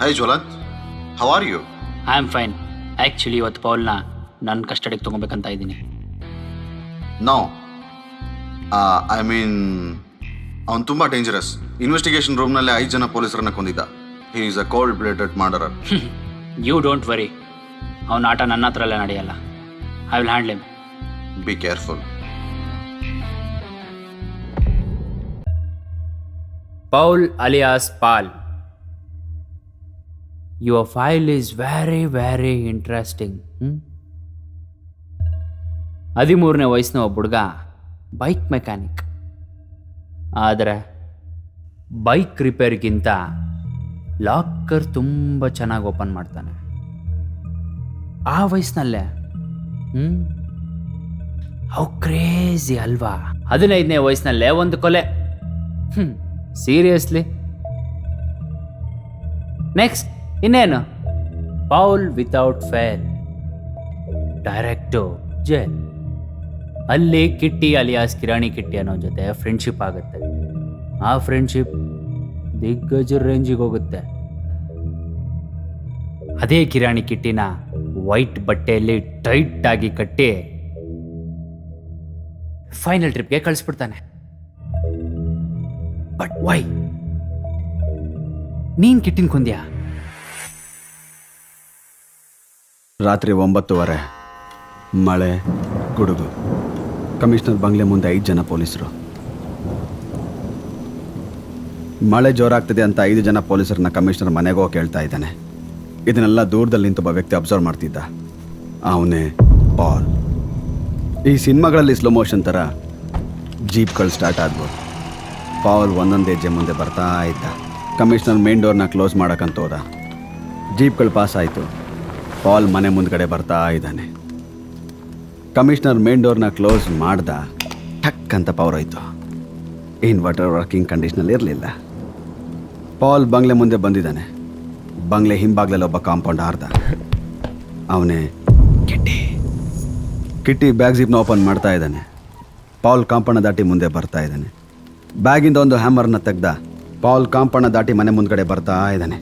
Hi Jwalant, how are you? I am fine. Actually ಇವತ್ತು ಪೌಲ್ನ ನನ್ನ ಕಸ್ಟಡಿಗೆ ತೊಗೊಬೇಕಂತ ಇದ್ದೀನಿ. No. I mean, ಅವನು ತುಂಬ ಡೇಂಜರಸ್. ಇನ್ವೆಸ್ಟಿಗೇಷನ್ ರೂಮ್ನಲ್ಲಿ 5 ಜನ ಪೊಲೀಸರನ್ನ ಕೊಂದಿದ್ದ. He is a cold blooded murderer. You don't worry, ಅವನ ಆಟ ನನ್ನ ಹತ್ರ ಎಲ್ಲ ನಡೆಯಲ್ಲ. I will handle him. Be careful. Paul alias Pal. Your file is very, very interesting. 13ನೇ ವಯಸ್ಸಿನ ಒಬ್ಬ ಹುಡುಗ ಬೈಕ್ ಮೆಕ್ಯಾನಿಕ್. ಆದರೆ ಬೈಕ್ ರಿಪೇರಿಗಿಂತ ಲಾಕರ್ ತುಂಬ ಚೆನ್ನಾಗಿ ಓಪನ್ ಮಾಡ್ತಾನೆ. ಆ ವಯಸ್ಸಿನಲ್ಲೇ ಹೌ ಕ್ರೇಜಿ ಅಲ್ವಾ? 15ನೇ ವಯಸ್ಸಿನಲ್ಲೇ ಒಂದು ಕೊಲೆ. ಸೀರಿಯಸ್ಲಿ. ನೆಕ್ಸ್ಟ್ ಇನ್ನೇನು? Paul without fail, direct jail. ಅಲ್ಲಿ ಕಿಟ್ಟಿ ಅಲಿಯಾಸ್ ಕಿರಾಣಿ ಕಿಟ್ಟಿ ಅನ್ನೋ ಜೊತೆ ಫ್ರೆಂಡ್ಶಿಪ್ ಆಗುತ್ತೆ. ಆ ಫ್ರೆಂಡ್ಶಿಪ್ ದಿಗ್ಗಜರ ರೇಂಜಿಗೆ ಹೋಗುತ್ತೆ. ಅದೇ ಕಿರಾಣಿ ಕಿಟ್ಟಿನ ವೈಟ್ ಬಟ್ಟೆಯಲ್ಲಿ ಟೈಟ್ ಆಗಿ ಕಟ್ಟಿ ಫೈನಲ್ ಟ್ರಿಪ್ಗೆ ಕಳಿಸ್ಬಿಡ್ತಾನೆ. But why? ನೀನ್ ಕಿಟ್ಟಿನ ಕೊಂದ್ಯಾ? ರಾತ್ರಿ 9:30 ಮಳೆ, ಗುಡುಗು. ಕಮಿಷನರ್ ಬಂಗ್ಲೆ ಮುಂದೆ 5 ಜನ ಪೊಲೀಸರು. ಮಳೆ ಜೋರಾಗ್ತದೆ ಅಂತ 5 ಜನ ಪೊಲೀಸರನ್ನ ಕಮಿಷನರ್ ಮನೆಗೆ ಹೋಗಿ ಕೇಳ್ತಾ ಇದ್ದಾನೆ. ಇದನ್ನೆಲ್ಲ ದೂರದಲ್ಲಿ ನಿಂತು ಒಬ್ಬ ವ್ಯಕ್ತಿ ಅಬ್ಸರ್ವ್ ಮಾಡ್ತಿದ್ದ. ಅವನೇ ಪಾಲ್. ಈ ಸಿನಿಮಾಗಳಲ್ಲಿ ಸ್ಲೋ ಮೋಷನ್ ಥರ ಜೀಪ್ಗಳು ಸ್ಟಾರ್ಟ್ ಆದ್ವು. ಪಾಲ್ ಒಂದೊಂದು ಹೆಜ್ಜೆ ಮುಂದೆ ಬರ್ತಾ ಇದ್ದ. ಕಮಿಷನರ್ ಮೇನ್ ಡೋರ್ನ ಕ್ಲೋಸ್ ಮಾಡೋಕ್ಕಂತ ಹೋದ. ಜೀಪ್ಗಳು ಪಾಸ್ ಆಯಿತು. ಪಾಲ್ ಮನೆ ಮುಂದ್ಗಡೆ ಬರ್ತಾ ಇದ್ದಾನೆ. ಕಮಿಷನರ್ ಮೇನ್ ಡೋರ್ನ ಕ್ಲೋಸ್ ಮಾಡ್ದ. ಟಕ್ ಅಂತ ಪವರ್ ಹೋಯ್ತು. ಇನ್ವರ್ಟರ್ ವರ್ಕಿಂಗ್ ಕಂಡೀಷನಲ್ಲಿ ಇರಲಿಲ್ಲ. ಪಾಲ್ ಬಂಗ್ಲೆ ಮುಂದೆ ಬಂದಿದ್ದಾನೆ. ಬಂಗ್ಲೆ ಹಿಂಬಾಗ್ಲಲ್ಲಿ ಒಬ್ಬ ಕಾಂಪೌಂಡ್ ಹಾರ್ದ. ಅವನೇ ಕಿಟ್ಟಿ. ಕಿಟ್ಟಿ ಬ್ಯಾಗ್ ಜಿಪ್ನ ಓಪನ್ ಮಾಡ್ತಾ ಇದ್ದಾನೆ. ಪಾಲ್ ಕಾಂಪೌಂಡ್ ದಾಟಿ ಮುಂದೆ ಬರ್ತಾ ಇದ್ದಾನೆ. ಬ್ಯಾಗಿಂದ ಒಂದು ಹ್ಯಾಮರ್ನ ತೆಗ್ದ. ಪಾಲ್ ಕಾಂಪೌಂಡ್ನ ದಾಟಿ ಮನೆ ಮುಂದ್ಗಡೆ ಬರ್ತಾ ಇದ್ದಾನೆ.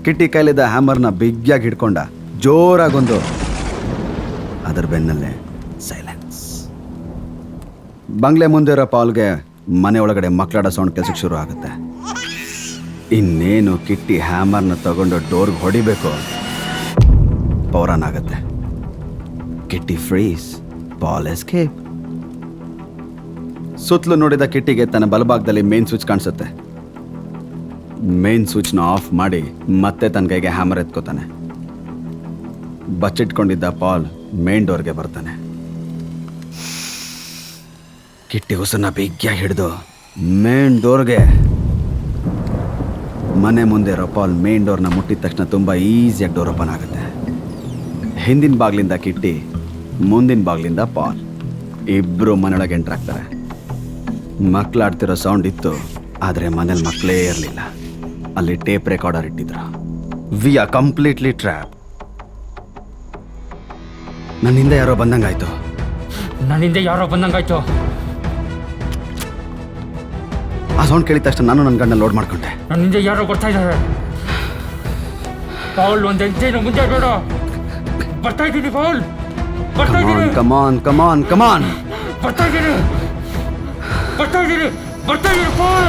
ಕಿಟ್ಟಿ ಕೈಲಿದ್ದ ಹ್ಯಾಮರ್ನ ಬಿಗ್ಯಾಗಿ ಹಿಡ್ಕೊಂಡ. ಜೋರಾಗೊಂದು. ಅದರ ಬೆನ್ನಲ್ಲೇ ಸೈಲೆನ್ಸ್. ಬಂಗ್ಲೆ ಮುಂದೆ ಇರೋ ಪಾಲ್ಗೆ ಮನೆ ಒಳಗಡೆ ಮಕ್ಕಳಾಡೋ ಸೌಂಡ್ ಕೆಲ್ಸಕ್ಕೆ ಶುರು ಆಗುತ್ತೆ. ಇನ್ನೇನು ಕಿಟ್ಟಿ ಹ್ಯಾಮರ್ನ ತಗೊಂಡು ಡೋರ್ಗೆ ಹೊಡಿಬೇಕು, ಪವರ್ ಆನ್ ಆಗುತ್ತೆ. Kitty freeze, Paul escape. ಸುತ್ತಲೂ ನೋಡಿದ ಕಿಟ್ಟಿಗೆ ತನ್ನ ಬಲಭಾಗದಲ್ಲಿ ಮೇನ್ ಸ್ವಿಚ್ ಕಾಣಿಸುತ್ತೆ. ಮೇನ್ ಸ್ವಿಚ್ನ ಆಫ್ ಮಾಡಿ ಮತ್ತೆ ತನ್ನ ಕೈಗೆ ಹ್ಯಾಮರ್ ಎತ್ಕೋತಾನೆ. ಬಚ್ಚಿಟ್ಕೊಂಡಿದ್ದ ಪಾಲ್ ಮೇನ್ ಡೋರ್ಗೆ ಬರ್ತಾನೆ. ಕಿಟ್ಟಿ ಉಸನ್ನ ಬಿಗ್ಯಾಗಿ ಹಿಡಿದು ಮೇನ್ ಡೋರ್ಗೆ. ಮನೆ ಮುಂದೆ ಇರೋ ಪಾಲ್ ಮೇನ್ ಡೋರ್ನ ಮುಟ್ಟಿದ ತಕ್ಷಣ ತುಂಬ ಈಸಿಯಾಗಿ ಡೋರ್ ಓಪನ್ ಆಗುತ್ತೆ. ಹಿಂದಿನ ಬಾಗ್ಲಿಂದ ಕಿಟ್ಟಿ, ಮುಂದಿನ ಬಾಗ್ಲಿಂದ ಪಾಲ್. ಇಬ್ಬರು ಮನೆಯೊಳಗೆ ಎಂಟ್ರಾಗ್ತಾರೆ. ಮಕ್ಕಳಾಡ್ತಿರೋ ಸೌಂಡ್ ಇತ್ತು, ಆದರೆ ಮನೇಲಿ ಮಕ್ಕಳೇ ಇರಲಿಲ್ಲ. ಅಲ್ಲಿ ಟೇಪ್ ರೆಕಾರ್ಡರ್ ಇಟ್ಟಿದ್ರು. We are completely trap. ನನ್ನಿಂದ ಯಾರೋ ಬಂದಂಗಾಯ್ತು. ಆ ಸೌಂಡ್ ಕೇಳಿದ ತಕ್ಷಣ ನಾನು ನನ್ನ ಗಂಡ ಲೋಡ್ ಮಾಡ್ಕೊಂಡೆ. ನನ್ನಿಂದ ಯಾರೋ ಬರ್ತಾ ಇದ್ದಾರೆ. ಪೌಲ್ ಒಂದು ಹೆಜ್ಜೆನ ಮುಂದೆ ಬೇಡ. ಬರ್ತಾ ಇದ್ದೀನಿ ಪೌಲ್, ಬರ್ತಾ ಇದ್ದೀನಿ. ಕಮಾನ್ ಕಮಾನ್ ಕಮಾನ್. ಬರ್ತಾ ಇದ್ದೀನಿ, ಬರ್ತಾ ಇದ್ದೀನಿ, ಬರ್ತಾ ಇದ್ದೀನಿ ಪೌಲ್.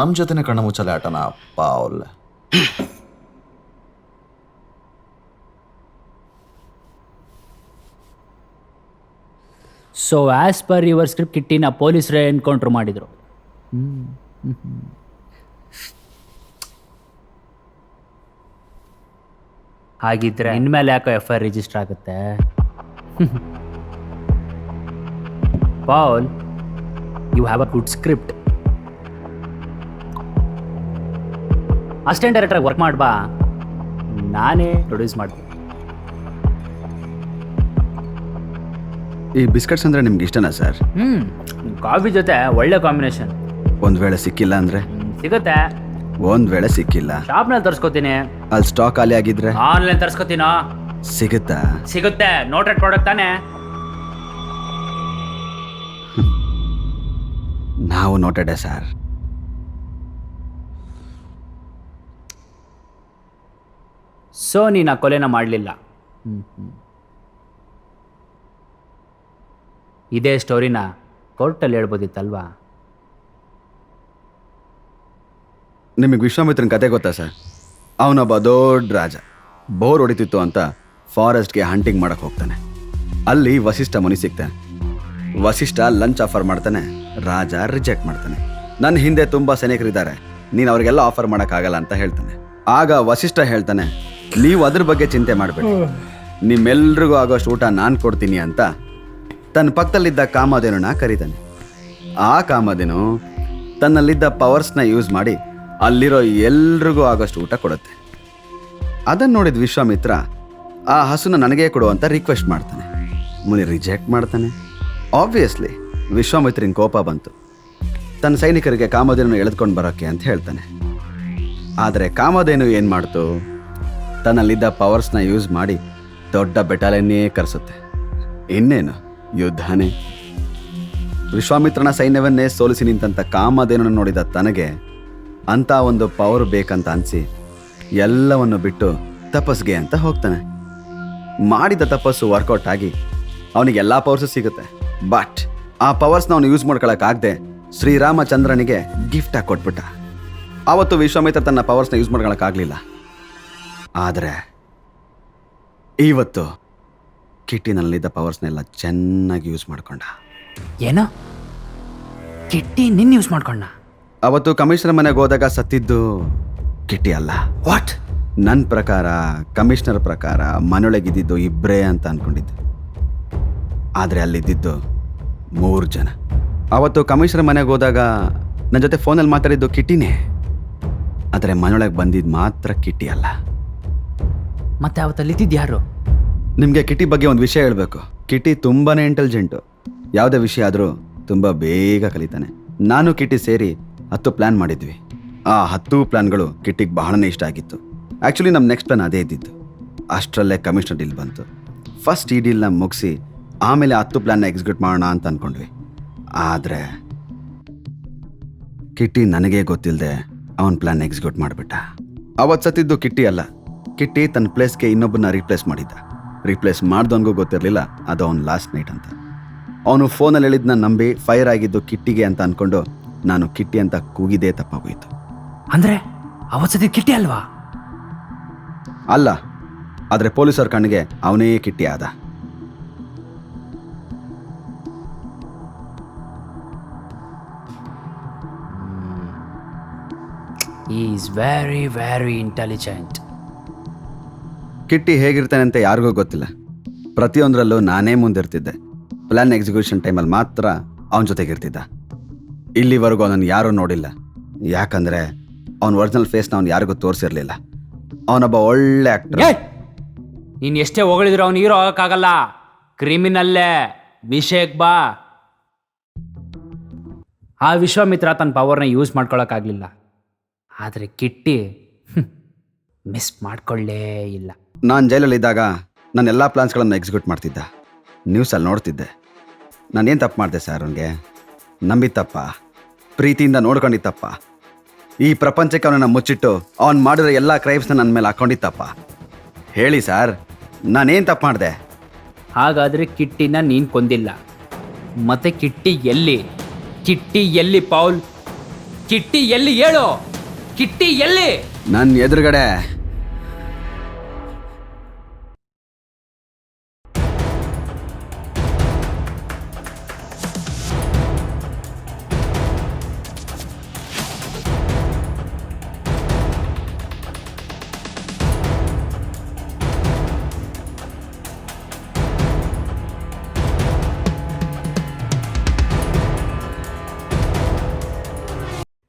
ನಮ್ಮ ಜೊತೆನೆ ಕಣ್ಣ ಮುಚ್ಚಲೆ ಆಟನ Paul. So as per your script ಕಿಟ್ಟಿನ ಪೊಲೀಸರೇ ಎನ್ಕೌಂಟ್ರ್ ಮಾಡಿದರು. ಹಾಗಿದ್ರೆ ಇನ್ಮೇಲೆ ಯಾಕೋ FIR ರಿಜಿಸ್ಟರ್ ಆಗುತ್ತೆ? Paul, you have a good script. Assistant director work ಮಾಡ್ಬಾ, ನಾನೇ ಪ್ರೊಡ್ಯೂಸ್ ಮಾಡ್ತೀನಿ. ಈ ಬಿಸ್ಕೆಟ್ಸ್ ಅಂದರೆ ನಿಮ್ಗೆ ಇಷ್ಟನಾ ಸರ್? ಕಾಫಿ ಜೊತೆ ಒಳ್ಳೆ ಕಾಂಬಿನೇಷನ್. ಒಂದು ವೇಳೆ ಸಿಕ್ಕಿಲ್ಲ ಅಂದರೆ? ಸಿಗುತ್ತೆ. ಒಂದು ವೇಳೆ ಸಿಕ್ಕಿಲ್ಲ, ಶಾಪ್ನಲ್ಲಿ ತರಿಸ್ಕೋತೀನಿ. ಅಲ್ಲಿ ಸ್ಟಾಕ್ ಖಾಲಿ ಆಗಿದ್ರೆ ಆನ್ಲೈನ್ ತರಿಸ್ಕೋತೀನೋ? ಸಿಗುತ್ತಾ? ಸಿಗುತ್ತೆ. ನೋಟೆಡ್ ಪ್ರಾಡಕ್ಟ್ ತಾನೇ. ನಾವು ನೋಟೆಡೆ ಸರ್. ಸೊ ನೀನು ಆ ಕೊಲೆನ ಮಾಡಲಿಲ್ಲ. ಇದೇ ಸ್ಟೋರಿನ ಕೋರ್ಟಲ್ಲಿ ಹೇಳ್ಬೋದಿತ್ತಲ್ವಾ? ನಿಮಗೆ ವಿಶ್ವಾಮಿತ್ರನ ಕತೆ ಗೊತ್ತಾ ಸರ್? ಅವನೊಬ್ಬ ದೊಡ್ಡ ರಾಜ. ಬೋರ್ ಹೊಡಿತಿತ್ತು ಅಂತ ಫಾರೆಸ್ಟ್ಗೆ ಹಂಟಿಂಗ್ ಮಾಡಕ್ಕೆ ಹೋಗ್ತಾನೆ. ಅಲ್ಲಿ ವಸಿಷ್ಠ ಮುನಿ ಸಿಗ್ತಾನೆ. ವಸಿಷ್ಠ ಲಂಚ್ ಆಫರ್ ಮಾಡ್ತಾನೆ. ರಾಜ ರಿಜೆಕ್ಟ್ ಮಾಡ್ತಾನೆ. ನನ್ನ ಹಿಂದೆ ತುಂಬ ಸೈನಿಕರಿದ್ದಾರೆ, ನೀನು ಅವ್ರಿಗೆಲ್ಲ ಆಫರ್ ಮಾಡೋಕ್ಕಾಗಲ್ಲ ಅಂತ ಹೇಳ್ತಾನೆ. ಆಗ ವಸಿಷ್ಠ ಹೇಳ್ತಾನೆ, ನೀವು ಅದ್ರ ಬಗ್ಗೆ ಚಿಂತೆ ಮಾಡಬೇಡಿ, ನಿಮ್ಮೆಲ್ರಿಗೂ ಆಗೋಷ್ಟು ಊಟ ನಾನು ಕೊಡ್ತೀನಿ ಅಂತ ತನ್ನ ಪಕ್ಕದಲ್ಲಿದ್ದ ಕಾಮಧೇನುನ ಕರೀತಾನೆ. ಆ ಕಾಮಧೇನು ತನ್ನಲ್ಲಿದ್ದ ಪವರ್ಸ್ನ ಯೂಸ್ ಮಾಡಿ ಅಲ್ಲಿರೋ ಎಲ್ರಿಗೂ ಆಗೋಷ್ಟು ಊಟ ಕೊಡುತ್ತೆ. ಅದನ್ನು ನೋಡಿದ ವಿಶ್ವಾಮಿತ್ರ ಆ ಹಸುನ ನನಗೇ ಕೊಡು ಅಂತ ರಿಕ್ವೆಸ್ಟ್ ಮಾಡ್ತಾನೆ. ಮುನಿ ರಿಜೆಕ್ಟ್ ಮಾಡ್ತಾನೆ. ಆಬ್ವಿಯಸ್ಲಿ ವಿಶ್ವಾಮಿತ್ರಿನ ಕೋಪ ಬಂತು. ತನ್ನ ಸೈನಿಕರಿಗೆ ಕಾಮಧೇನು ಎಳೆದುಕೊಂಡು ಬರೋಕ್ಕೆ ಅಂತ ಹೇಳ್ತಾನೆ. ಆದರೆ ಕಾಮಧೇನು ಏನು ಮಾಡ್ತು, ತನ್ನಲ್ಲಿದ್ದ ಪವರ್ಸ್ನ ಯೂಸ್ ಮಾಡಿ ದೊಡ್ಡ ಬೆಟಾಲಿಯನ್ನೇ ಕರೆಸುತ್ತೆ. ಇನ್ನೇನು ಯುದ್ಧನೇ. ವಿಶ್ವಾಮಿತ್ರನ ಸೈನ್ಯವನ್ನೇ ಸೋಲಿಸಿ ನಿಂತಂಥ ಕಾಮಧೇನು ನೋಡಿದ ತನಗೆ ಅಂಥ ಒಂದು ಪವರ್ ಬೇಕಂತ ಅನಿಸಿ ಎಲ್ಲವನ್ನು ಬಿಟ್ಟು ತಪಸ್ಗೆ ಅಂತ ಹೋಗ್ತಾನೆ. ಮಾಡಿದ ತಪಸ್ಸು ವರ್ಕೌಟ್ ಆಗಿ ಅವನಿಗೆ ಎಲ್ಲ ಪವರ್ಸು ಸಿಗುತ್ತೆ. ಬಟ್ ಆ ಪವರ್ಸ್ನ ಅವನು ಯೂಸ್ ಮಾಡ್ಕೊಳಕ್ಕಾಗದೆ ಶ್ರೀರಾಮಚಂದ್ರನಿಗೆ ಗಿಫ್ಟಾಗಿ ಕೊಟ್ಬಿಟ್ಟ. ಆವತ್ತು ವಿಶ್ವಾಮಿತ್ರ ತನ್ನ ಪವರ್ಸ್ನ ಯೂಸ್ ಮಾಡ್ಕೊಳಕ್ಕಾಗಲಿಲ್ಲ. ಆದರೆ ಇವತ್ತು ಕಿಟ್ಟಿನಲ್ಲಿದ್ದ ಪವರ್ಸ್ನೆಲ್ಲ ಚೆನ್ನಾಗಿ ಯೂಸ್ ಮಾಡ್ಕೊಂಡ. ಏನೋ ಕಿಟ್ಟಿ ನಿನ್ನ ಯೂಸ್ ಮಾಡ್ಕೊಂಡ? ಅವತ್ತು ಕಮಿಷನರ್ ಮನೆಗೆ ಹೋದಾಗ ಸತ್ತಿದ್ದು ಕಿಟ್ಟಿ ಅಲ್ಲ. ವಾಟ್? ನನ್ನ ಪ್ರಕಾರ, ಕಮಿಷನರ್ ಪ್ರಕಾರ ಮನೆಯೊಳಗಿದ್ದಿದ್ದು ಇಬ್ಬರೇ ಅಂತ ಅಂದ್ಕೊಂಡಿದ್ದು. ಆದರೆ ಅಲ್ಲಿದ್ದಿದ್ದು 3 ಜನ. ಅವತ್ತು ಕಮಿಷನರ್ ಮನೆಗೆ ಹೋದಾಗ ನನ್ನ ಜೊತೆ ಫೋನಲ್ಲಿ ಮಾತಾಡಿದ್ದು ಕಿಟ್ಟಿನೇ. ಆದರೆ ಮನೆಯೊಳಗೆ ಬಂದಿದ್ದು ಮಾತ್ರ ಕಿಟ್ಟಿ ಅಲ್ಲ. ಮತ್ತೆ ಅವತ್ತಲ್ಲಿದ್ದಿದ್ದು ಯಾರು? ನಿಮಗೆ ಕಿಟ್ಟಿ ಬಗ್ಗೆ ಒಂದು ವಿಷಯ ಹೇಳಬೇಕು. ಕಿಟ್ಟಿ ತುಂಬಾ ಇಂಟೆಲಿಜೆಂಟು. ಯಾವುದೇ ವಿಷಯ ಆದರೂ ತುಂಬ ಬೇಗ ಕಲಿತಾನೆ. ನಾನು ಕಿಟ್ಟಿ ಸೇರಿ 10 ಪ್ಲ್ಯಾನ್ ಮಾಡಿದ್ವಿ. ಆ 10 ಪ್ಲ್ಯಾನ್ಗಳು ಕಿಟ್ಟಿಗೆ ಬಹಳನೇ ಇಷ್ಟ ಆಗಿತ್ತು. ಆ್ಯಕ್ಚುಲಿ ನಮ್ಮ ನೆಕ್ಸ್ಟ್ ಪ್ಲ್ಯಾನ್ ಅದೇ ಇದ್ದಿತ್ತು. ಅಷ್ಟರಲ್ಲೇ ಕಮಿಷನರ್ ಡೀಲ್ ಬಂತು. ಫಸ್ಟ್ ಈ ಡೀಲ್ನ ಮುಗಿಸಿ ಆಮೇಲೆ 10 ಪ್ಲ್ಯಾನ್ನ ಎಕ್ಸಿಕ್ಯೂಟ್ ಮಾಡೋಣ ಅಂತ ಅಂದ್ಕೊಂಡ್ವಿ. ಆದರೆ ಕಿಟ್ಟಿ ನನಗೇ ಗೊತ್ತಿಲ್ಲದೆ ಅವನ ಪ್ಲ್ಯಾನ್ ಎಕ್ಸಿಕ್ಯೂಟ್ ಮಾಡಿಬಿಟ್ಟ. ಅವತ್ತು ಸತ್ತಿದ್ದು ಕಿಟ್ಟಿ ಅಲ್ಲ. ಕಿಟ್ಟಿ ತನ್ನ ಪ್ಲೇಸ್ಗೆ ಇನ್ನೊಬ್ಬನ ರಿಪ್ಲೇಸ್ ಮಾಡಿದ್ದ. ರಿಪ್ಲೇಸ್ ಮಾಡ್ದವನಿಗೂ ಗೊತ್ತಿರಲಿಲ್ಲ ಅದು ಅವನ ಲಾಸ್ಟ್ ನೈಟ್ ಅಂತ. ಅವನು ಫೋನಲ್ಲಿ ಹೇಳಿದ್ನ ನಂಬಿ ಫೈರ್ ಆಗಿದ್ದು ಕಿಟ್ಟಿಗೆ ಅಂತ ಅಂದ್ಕೊಂಡು ನಾನು ಕಿಟ್ಟಿ ಅಂತ ಕೂಗಿದೇ ತಪ್ಪಾಗೋಯಿತು. ಅಂದರೆ ಅವತ್ತು ಸತ್ತಿದ್ದು ಕಿಟ್ಟಿ ಅಲ್ವಾ? ಅಲ್ಲ, ಆದರೆ ಪೊಲೀಸರ ಕಣ್ಣಿಗೆ ಅವನೇ ಕಿಟ್ಟಿ ಆದ. Is very very intelligent. Kitty ಹೇಗಿರ್ತಾನೆ ಅಂತ ಯಾರಿಗೂ ಗೊತ್ತಿಲ್ಲ. ಪ್ರತಿಯೊಂದರಲ್ಲೂ ನಾನೇ ಮುಂದಿರ್ತಿದ್ದೆ. ಪ್ಲ್ಯಾನ್ ಎಕ್ಸಿಕ್ಯೂಷನ್ ಟೈಮಲ್ಲಿ ಮಾತ್ರ ಅವನ ಜೊತೆಗಿರ್ತಿದ್ದ. ಇಲ್ಲಿವರೆಗೂ ಅವನನ್ನು ಯಾರೂ ನೋಡಿಲ್ಲ. ಯಾಕಂದರೆ ಅವನ ಒರಿಜಿನಲ್ ಫೇಸ್ನ ಅವ್ನು ಯಾರಿಗೂ ತೋರಿಸಿರಲಿಲ್ಲ. ಅವನೊಬ್ಬ ಒಳ್ಳೆ ಆ್ಯಕ್ಟರ್. ನೀನು ಎಷ್ಟೇ ಹೊಗಳಿದ್ರು ಅವ್ನು ಹೀರೋ ಆಗೋಕ್ಕಾಗಲ್ಲ. ಕ್ರಿಮಿನಲ್ಲೇ. ವಿಷಯಕ್ಕೆ ಬಾ. ಆ ವಿಶ್ವಾಮಿತ್ರ ತನ್ನ ಪವರ್ನ ಯೂಸ್ ಮಾಡ್ಕೊಳಕ್ಕಾಗಲಿಲ್ಲ. ಆದರೆ ಕಿಟ್ಟಿ ಮಿಸ್ ಮಾಡ್ಕೊಳ್ಳೇ ಇಲ್ಲ. ನಾನು ಜೈಲಲ್ಲಿದ್ದಾಗ ನಾನು ಎಲ್ಲ ಪ್ಲಾನ್ಸ್ಗಳನ್ನು ಎಕ್ಸಿಕ್ಯೂಟ್ ಮಾಡ್ತಿದ್ದ. ನ್ಯೂಸಲ್ಲಿ ನೋಡ್ತಿದ್ದೆ. ನಾನೇನು ತಪ್ಪು ಮಾಡಿದೆ ಸರ್? ಅವನಿಗೆ ನಂಬಿತ್ತಪ್ಪ, ಪ್ರೀತಿಯಿಂದ ನೋಡ್ಕೊಂಡಿತ್ತಪ್ಪ. ಈ ಪ್ರಪಂಚಕ್ಕೆ ಅವನನ್ನು ಮುಚ್ಚಿಟ್ಟು ಅವನು ಮಾಡಿರೋ ಎಲ್ಲ ಕ್ರೈಮ್ಸ್ನ ನನ್ನ ಮೇಲೆ ಹಾಕ್ಕೊಂಡಿತ್ತಪ್ಪ. ಹೇಳಿ ಸರ್, ನಾನೇನು ತಪ್ಪು ಮಾಡಿದೆ? ಹಾಗಾದರೆ ಕಿಟ್ಟಿನ ನೀನು ಕೊಂದಿಲ್ಲ. ಮತ್ತೆ ಕಿಟ್ಟಿ ಎಲ್ಲಿ? ಕಿಟ್ಟಿ ಎಲ್ಲಿ ಪೌಲ್? ಕಿಟ್ಟಿ ಎಲ್ಲಿ ಹೇಳು? ಕಿಟ್ಟಿ ಎಲ್ಲಿ? ನನ್ನ ಎದುರುಗಡೆ.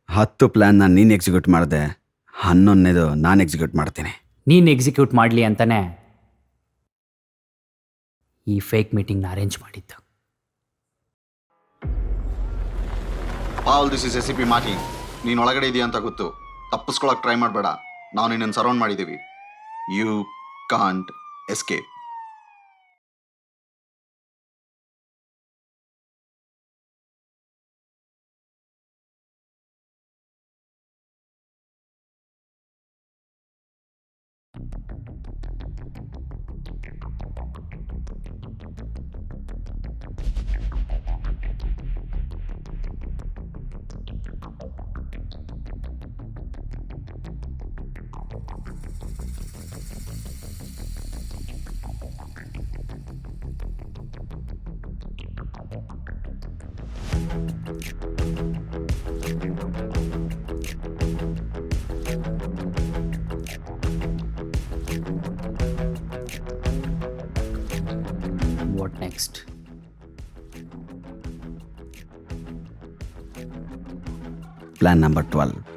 ಹತ್ತು ಪ್ಲ್ಯಾನ್ನ ನೀನು ಎಕ್ಸಿಕ್ಯೂಟ್ ಮಾಡಿದೆ, 11ನೇದು ನಾನು ಎಕ್ಸಿಕ್ಯೂಟ್ ಮಾಡ್ತೀನಿ. ನೀನು ಎಕ್ಸಿಕ್ಯೂಟ್ ಮಾಡಲಿ ಅಂತಾನೆ ಈ ಫೇಕ್ ಮೀಟಿಂಗ್ನ ಅರೇಂಜ್ ಮಾಡಿದ್ದು. Paul, this is SCP Martin. ನೀನು ಒಳಗಡೆ ಇದೆಯಾ ಅಂತ ಗೊತ್ತು. ತಪ್ಪಿಸ್ಕೊಳಕ್ಕೆ ಟ್ರೈ ಮಾಡಬೇಡ. ನಾವು ನಿನ್ನನ್ನು ಸರೌಂಡ್ ಮಾಡಿದ್ದೀವಿ. You can't escape. What next? Plan number 12.